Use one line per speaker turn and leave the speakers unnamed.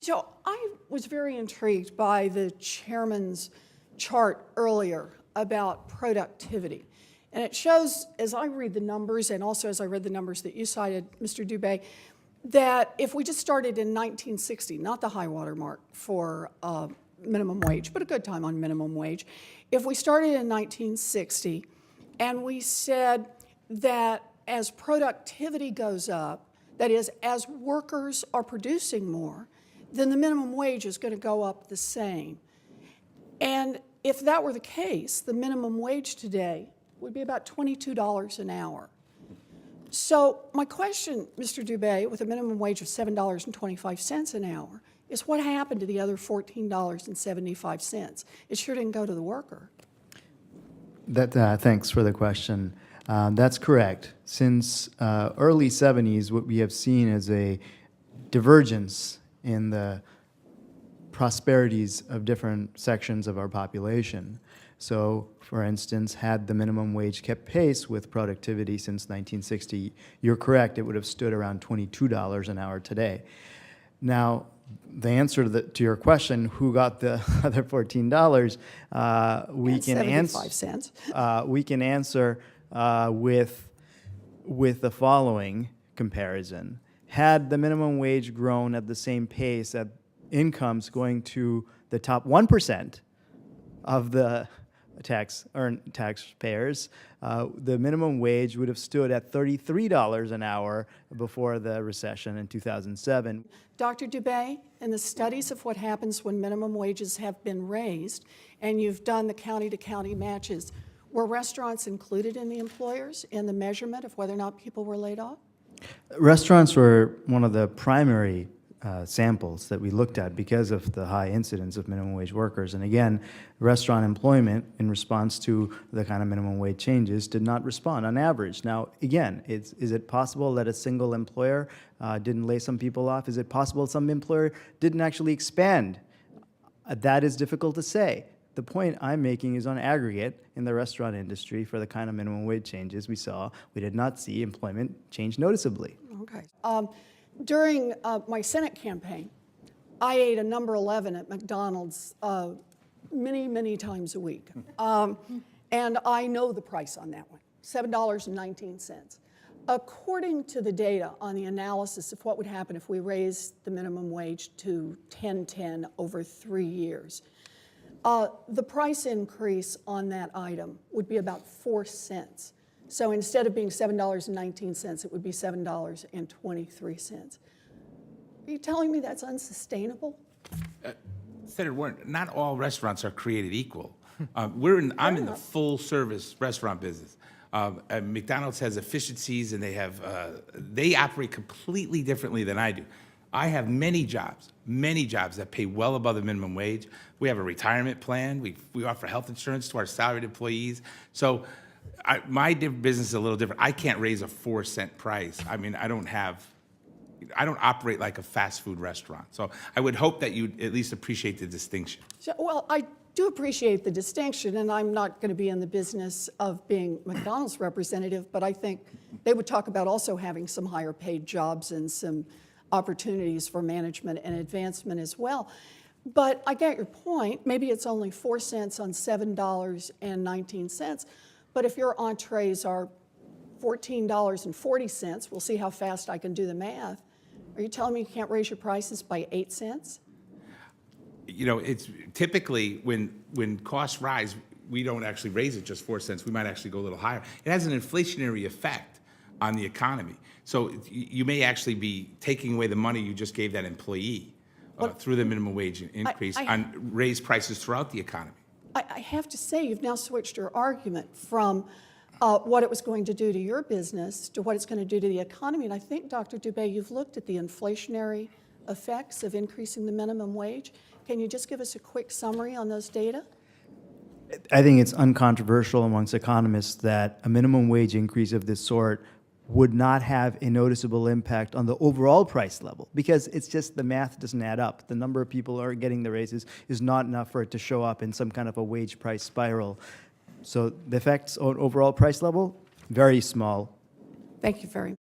So I was very intrigued by the chairman's chart earlier about productivity. And it shows, as I read the numbers, and also as I read the numbers that you cited, Mr. Dubé, that if we just started in 1960, not the high water mark for minimum wage, but a good time on minimum wage, if we started in 1960 and we said that as productivity goes up, that is, as workers are producing more, then the minimum wage is going to go up the same. And if that were the case, the minimum wage today would be about $22 an hour. So my question, Mr. Dubé, with a minimum wage of $7.25 an hour, is what happened to the other $14.75? It sure didn't go to the worker.
Thanks for the question. That's correct. Since early 70s, what we have seen is a divergence in the prosperities of different sections of our population. So, for instance, had the minimum wage kept pace with productivity since 1960, you're correct, it would have stood around $22 an hour today. Now, the answer to your question, who got the other $14, we can answer with the following comparison. Had the minimum wage grown at the same pace at incomes going to the top 1% of the taxpayers, the minimum wage would have stood at $33 an hour before the recession in 2007.
Dr. Dubé, in the studies of what happens when minimum wages have been raised, and you've done the county-to-county matches, were restaurants included in the employers in the measurement of whether or not people were laid off?
Restaurants were one of the primary samples that we looked at because of the high incidence of minimum wage workers. And again, restaurant employment in response to the kind of minimum wage changes did not respond on average. Now, again, is it possible that a single employer didn't lay some people off? Is it possible some employer didn't actually expand? That is difficult to say. The point I'm making is on aggregate in the restaurant industry for the kind of minimum wage changes we saw, we did not see employment change noticeably.
Okay. During my Senate campaign, I ate a number 11 at McDonald's many, many times a week. And I know the price on that one, $7.19. According to the data on the analysis of what would happen if we raised the minimum wage to $10.10 over 3 years, the price increase on that item would be about 4 cents. So instead of being $7.19, it would be $7.23. Are you telling me that's unsustainable?
Senator Warren, not all restaurants are created equal. I'm in the full-service restaurant business. McDonald's has efficiencies, and they operate completely differently than I do. I have many jobs that pay well above the minimum wage. We have a retirement plan. We offer health insurance to our salaried employees. So my business is a little different. I can't raise a 4-cent price. I mean, I don't operate like a fast food restaurant. So I would hope that you'd at least appreciate the distinction.
So, well, I do appreciate the distinction, and I'm not going to be in the business of being McDonald's representative, but I think they would talk about also having some higher paid jobs and some opportunities for management and advancement as well. But I get your point. Maybe it's only 4 cents on $7.19. But if your entrees are $14.40, we'll see how fast I can do the math. Are you telling me you can't raise your prices by 8 cents?
You know, it's typically when costs rise, we don't actually raise it just 4 cents. We might actually go a little higher. It has an inflationary effect on the economy. So you may actually be taking away the money you just gave that employee through the minimum wage increase and raise prices throughout the economy.
I have to say, you've now switched your argument from what it was going to do to your business to what it's going to do to the economy. And I think, Dr. Dubé, you've looked at the inflationary effects of increasing the minimum wage. Can you just give us a quick summary on those data?
I think it's uncontroversial amongst economists that a minimum wage increase of this sort would not have a noticeable impact on the overall price level because it's just the math doesn't add up. The number of people who are getting the raises is not enough for it to show up in some kind of a wage price spiral. So the effects on overall price level, very small.
Thank you very much.